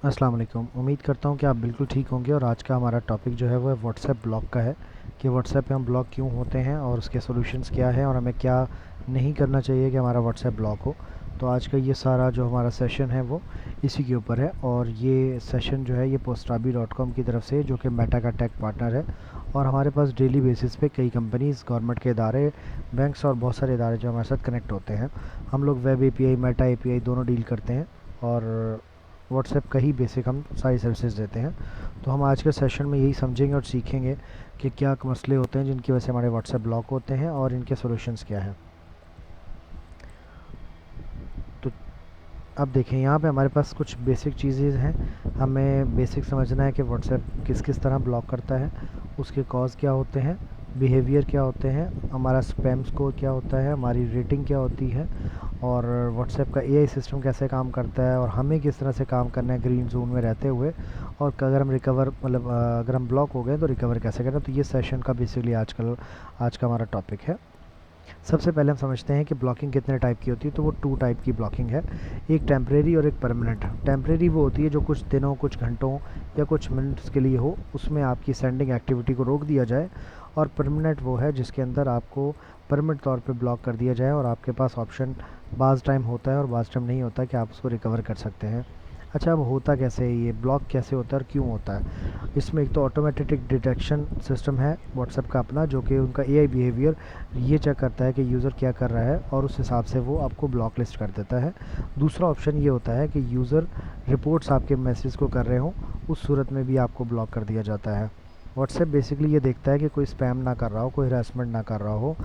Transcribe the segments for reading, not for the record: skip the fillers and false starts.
अस्सलाम वालेकुम। उम्मीद करता हूँ कि आप बिल्कुल ठीक होंगे और आज का हमारा टॉपिक जो है वो व्हाट्सएप ब्लॉक का है कि व्हाट्सएप पे हम ब्लॉक क्यों होते हैं और उसके सॉल्यूशंस क्या हैं और हमें क्या नहीं करना चाहिए कि हमारा व्हाट्सएप ब्लॉक हो। तो आज का ये सारा जो हमारा सेशन है वो इसी के ऊपर है और ये सेशन जो है ये postrabi.com की तरफ से, जो कि मेटा का टेक पार्टनर है, और हमारे पास डेली बेसिस पे कई कंपनीज़, गवर्नमेंट के इदारे, बैंक्स और बहुत सारे इदारे जो हमारे साथ कनेक्ट होते हैं। हम लोग वेब एपीआई, मेटा एपीआई दोनों डील करते हैं और व्हाट्सएप का ही बेसिक हम सारी सर्विसेज देते हैं। तो हम आज के सेशन में यही समझेंगे और सीखेंगे कि क्या मसले होते हैं जिनकी वजह से हमारे व्हाट्सएप ब्लॉक होते हैं और इनके सॉल्यूशंस क्या हैं। तो अब देखें, यहाँ पे हमारे पास कुछ बेसिक चीज़ें हैं। हमें बेसिक समझना है कि व्हाट्सएप किस किस तरह ब्लॉक करता है, उसके कॉज क्या होते हैं, बिहेवियर क्या होते हैं, हमारा स्पैम स्कोर क्या होता है, हमारी रेटिंग क्या होती है, और व्हाट्सएप का एआई सिस्टम कैसे काम करता है और हमें किस तरह से काम करना है ग्रीन जोन में रहते हुए, और अगर हम रिकवर अगर हम ब्लॉक हो गए तो रिकवर कैसे करना। तो ये सेशन का बेसिकली आज का हमारा टॉपिक है। सबसे पहले हम समझते हैं कि ब्लॉकिंग कितने टाइप की होती है। तो वो 2 टाइप की ब्लॉकिंग है, एक टेम्परेरी और एक परमानेंट। टेम्परेरी वो होती है जो कुछ दिनों, कुछ घंटों या कुछ मिनट्स के लिए हो, उसमें आपकी सेंडिंग एक्टिविटी को रोक दिया जाए। और परमानेंट वो है जिसके अंदर आपको परमानेंट तौर पे ब्लॉक कर दिया जाए और आपके पास ऑप्शन बाज़ टाइम होता है और बाज़ टाइम नहीं होता कि आप उसको रिकवर कर सकते हैं। अच्छा, अब होता कैसे है, ये ब्लॉक कैसे होता है और क्यों होता है। इसमें एक तो ऑटोमेटिक डिटेक्शन सिस्टम है व्हाट्सएप का अपना, जो कि उनका एआई बिहेवियर ये चेक करता है कि यूज़र क्या कर रहा है और उस हिसाब से वो आपको ब्लॉक लिस्ट कर देता है। दूसरा ऑप्शन ये होता है कि यूज़र रिपोर्ट्स आपके मैसेज को कर रहे हों, उस सूरत में भी आपको ब्लॉक कर दिया जाता है। व्हाट्सएप बेसिकली ये देखता है कि कोई स्पैम ना कर रहा हो, कोई हरासमेंट ना कर रहा हो,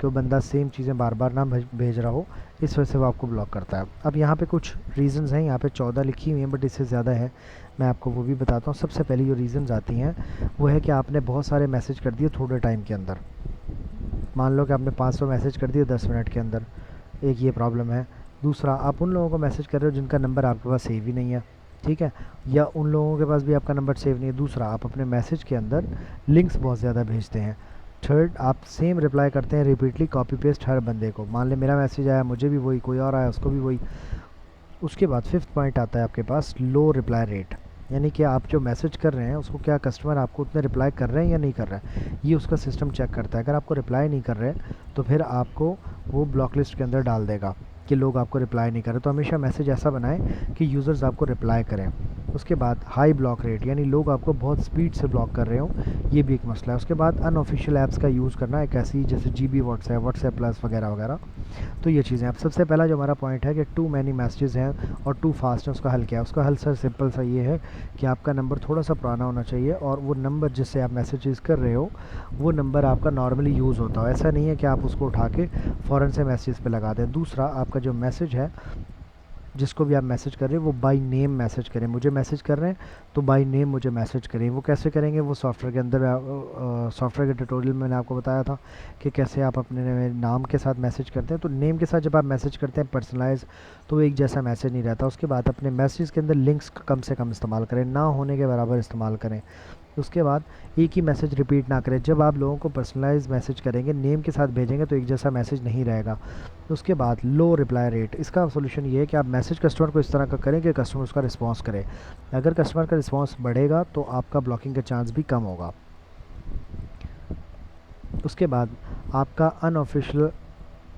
कोई बंदा सेम चीज़ें बार बार ना भेज रहा हो, इस वजह से वो आपको ब्लॉक करता है। अब यहाँ पे कुछ रीज़न्स हैं, यहाँ पे 14 लिखी हुई हैं बट इससे ज़्यादा है, मैं आपको वो भी बताता हूँ। सबसे पहले जो रीज़न्स आती हैं वो है कि आपने बहुत सारे मैसेज कर दिए थोड़े टाइम के अंदर। मान लो कि आपने 500 मैसेज कर दिए 10 मिनट के अंदर, एक ये प्रॉब्लम है। दूसरा, आप उन लोगों को मैसेज कर रहे हो जिनका नंबर आपके पास सेव ही नहीं है, ठीक है, या उन लोगों के पास भी आपका नंबर सेव नहीं है। दूसरा, आप अपने मैसेज के अंदर लिंक्स बहुत ज़्यादा भेजते हैं। थर्ड, आप सेम रिप्लाई करते हैं रिपीटली, कॉपी पेस्ट हर बंदे को। मान ले मेरा मैसेज आया, मुझे भी वही, कोई और आया उसको भी वही। उसके बाद फिफ्थ पॉइंट आता है आपके पास लो रिप्लाई रेट, यानी कि आप जो मैसेज कर रहे हैं उसको क्या कस्टमर आपको उतने रिप्लाई कर रहे हैं या नहीं कर रहे हैं, ये उसका सिस्टम चेक करता है। अगर आपको रिप्लाई नहीं कर रहे तो फिर आपको वो ब्लॉक लिस्ट के अंदर डाल देगा कि लोग आपको रिप्लाई नहीं कर रहे। तो हमेशा मैसेज ऐसा बनाएं कि यूज़र्स आपको रिप्लाई करें। उसके बाद हाई ब्लॉक रेट, यानी लोग आपको बहुत स्पीड से ब्लॉक कर रहे हो, ये भी एक मसला है। उसके बाद अनऑफिशियल ऐप्स का यूज़ करना, एक ऐसी जैसे जीबी व्हाट्सएप, व्हाट्सएप प्लस वगैरह वगैरह। तो ये चीज़ें। अब सबसे पहला जो हमारा पॉइंट है कि टू मैनी मैसेजेस हैं और टू फास्ट है, उसका हल क्या है। उसका हल सर सिंपल सा ये है कि आपका नंबर थोड़ा सा पुराना होना चाहिए और वो नंबर जिससे आप मैसेजेस कर रहे हो वो नंबर आपका नॉर्मली यूज़ होता हो। ऐसा नहीं है कि आप उसको उठा के फ़ौरन से मैसेज पे लगा दें। दूसरा, आपका जो मैसेज है, जिसको भी आप मैसेज कर रहे हैं वो बाय नेम मैसेज करें। मुझे मैसेज कर रहे हैं तो बाय नेम मुझे मैसेज करें। वो कैसे करेंगे, वो सॉफ्टवेयर के अंदर, सॉफ्टवेयर के ट्यूटोरियल में मैंने आपको बताया था कि कैसे आप अपने नाम के साथ मैसेज करते हैं। तो नेम के साथ जब आप मैसेज करते हैं पर्सनलाइज, तो एक जैसा मैसेज नहीं रहता। उसके बाद अपने मैसेज के अंदर लिंक्स कम से कम इस्तेमाल करें, ना होने के बराबर इस्तेमाल करें। उसके बाद एक ही मैसेज रिपीट ना करें। जब आप लोगों को पर्सनलाइज मैसेज करेंगे, नेम के साथ भेजेंगे तो एक जैसा मैसेज नहीं रहेगा। उसके बाद लो रिप्लाई रेट, इसका सोल्यूशन ये है कि आप मैसेज कस्टमर को इस तरह का करें कि कस्टमर उसका रिस्पांस करे। अगर कस्टमर का रिस्पांस बढ़ेगा तो आपका ब्लॉकिंग का चांस भी कम होगा। उसके बाद आपका अनऑफिशियल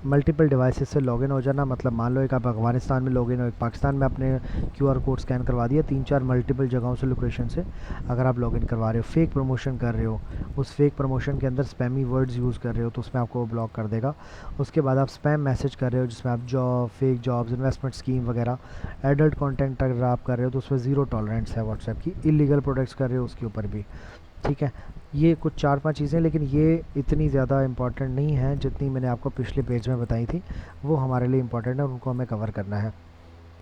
मल्टीपल डिवाइसेस से लॉगिन हो जाना, मतलब मान लो एक आप अफगानिस्तान में लॉगिन हो, एक पाकिस्तान में आपने क्यूआर कोड स्कैन करवा दिया, 3-4 मल्टीपल जगहों से, लोकेशन से अगर आप लॉगिन करवा रहे हो, फेक प्रमोशन कर रहे हो, उस फेक प्रमोशन के अंदर स्पैमी वर्ड्स यूज़ कर रहे हो, तो उसमें आपको ब्लॉक कर देगा। उसके बाद आप स्पैम मैसेज कर रहे हो जिसमें आप job, fake jobs, investment scheme वगैरह, एडल्ट कॉन्टेंट अगर आप कर रहे हो तो उसमें ज़ीरो टॉलरेंस है व्हाट्सएप की। इलीगल प्रोडक्ट्स कर रहे हो उसके ऊपर भी, ठीक है। ये कुछ 4-5 चीज़ें, लेकिन ये इतनी ज़्यादा इंपॉर्टेंट नहीं है जितनी मैंने आपको पिछले पेज में बताई थी। वो हमारे लिए इंपॉर्टेंट है और उनको हमें कवर करना है,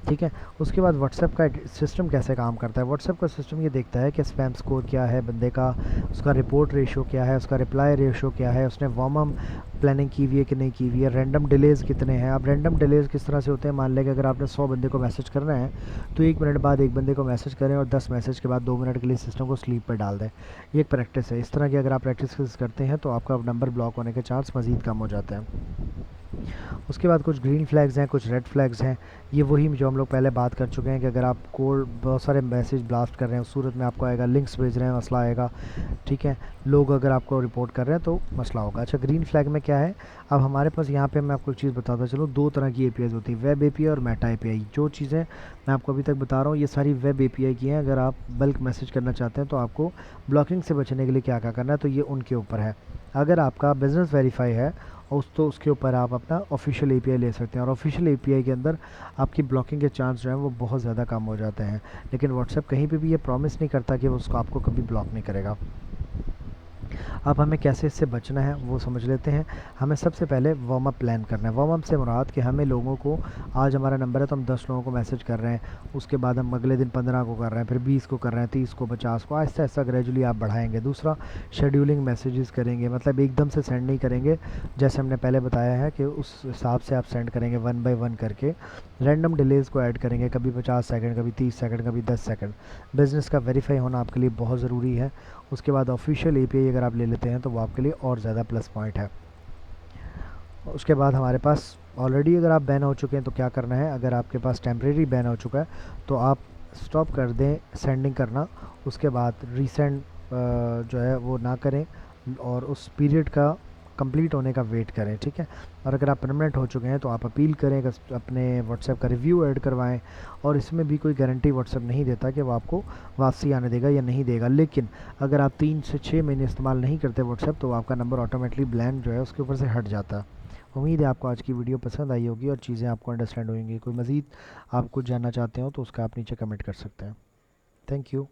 ठीक है। उसके बाद व्हाट्सएप का सिस्टम कैसे काम करता है। व्हाट्सएप का सिस्टम ये देखता है कि स्पैम स्कोर क्या है बंदे का, उसका रिपोर्ट रेशो क्या है, उसका रिप्लाई रेशो क्या है, उसने वार्म प्लानिंग की हुई है कि नहीं की हुई है, रैंडम डिलेज़ कितने हैं। अब रैंडम डिलेज़ किस तरह से होते हैं, मान लें कि अगर आपने 100 बंदे को मैसेज करना है तो 1 मिनट बाद एक बंदे को मैसेज करें और 10 मैसेज के बाद 2 मिनट के लिए सिस्टम को स्लीप पर डाल दें। ये एक प्रैक्टिस है। इस तरह की अगर आप प्रैक्टिस करते हैं तो आपका नंबर ब्लॉक होने के चांस मज़ीद कम हो जाते हैं। उसके बाद कुछ ग्रीन फ्लैग्स हैं, कुछ रेड फ्लैग्स हैं। ये वही जो हम लोग पहले बात कर चुके हैं कि अगर आप कोड बहुत सारे मैसेज ब्लास्ट कर रहे हैं उस सूरत में आपको आएगा, लिंक्स भेज रहे हैं मसला आएगा, ठीक है, लोग अगर आपको रिपोर्ट कर रहे हैं तो मसला होगा। अच्छा, ग्रीन फ्लैग में क्या है, अब हमारे पास यहाँ पे मैं आपको एक चीज़ बताता चलूँ, 2 तरह की एपीआईज़ होती है, वेब एपीआई और मेटा एपीआई। जो चीज़ें मैं आपको अभी तक बता रहा हूँ ये सारी वेब एपीआई की हैं। अगर आप बल्क मैसेज करना चाहते हैं तो आपको ब्लॉकिंग से बचने के लिए क्या क्या करना है, तो ये उनके ऊपर है। अगर आपका बिज़नेस वेरीफाई है तो उसके ऊपर आप अपना ऑफिशियल एपीआई ले सकते हैं, और ऑफिशियल एपीआई के अंदर आपकी ब्लॉकिंग के चांस जो हैं वो बहुत ज़्यादा कम हो जाते हैं। लेकिन व्हाट्सएप कहीं पे भी ये प्रॉमिस नहीं करता कि वो उसको आपको कभी ब्लॉक नहीं करेगा। अब हमें कैसे इससे बचना है वो समझ लेते हैं। हमें सबसे पहले वार्म अप प्लान करना है। वार्म अप से मुराद कि हमें लोगों को, आज हमारा नंबर है तो हम 10 लोगों को मैसेज कर रहे हैं, उसके बाद हम अगले दिन 15 को कर रहे हैं, फिर 20 को कर रहे हैं, 30 को, 50 को, आहिस्ता आहिस्ता ग्रेजुअली आप बढ़ाएंगे। दूसरा, शेड्यूलिंग मैसेजेस करेंगे, मतलब एकदम से सेंड नहीं करेंगे, जैसे हमने पहले बताया है कि उस हिसाब से आप सेंड करेंगे, 1 बाय 1 करके। रैंडम डिलेज़ को ऐड करेंगे, कभी 50 सेकंड, कभी 30 सेकंड, कभी 10 सेकंड। बिज़नेस का वेरीफाई होना आपके लिए बहुत ज़रूरी है। उसके बाद ऑफिशियल एपीआई अगर आप ले लेते हैं तो वो आपके लिए और ज़्यादा प्लस पॉइंट है। उसके बाद हमारे पास ऑलरेडी अगर आप बैन हो चुके हैं तो क्या करना है, अगर आपके पास टेम्परेरी बैन हो चुका है तो आप स्टॉप कर दें सेंडिंग करना। उसके बाद रीसेंड जो है वो ना करें और उस पीरियड का कंप्लीट होने का वेट करें, ठीक है। और अगर आप परमानेंट हो चुके हैं तो आप अपील करें, अपने व्हाट्सएप का रिव्यू ऐड करवाएं। और इसमें भी कोई गारंटी व्हाट्सएप नहीं देता कि वो आपको वापसी आने देगा या नहीं देगा, लेकिन अगर आप 3 से 6 महीने इस्तेमाल नहीं करते व्हाट्सएप तो आपका नंबर ऑटोमेटिकली ब्लैंक जो है उसके ऊपर से हट जाता है। उम्मीद है आपको आज की वीडियो पसंद आई होगी और चीज़ें आपको अंडरस्टैंड होंगी। कोई मज़ीद आप कुछ जानना चाहते हो तो उसका आप नीचे कमेंट कर सकते हैं। Thank you.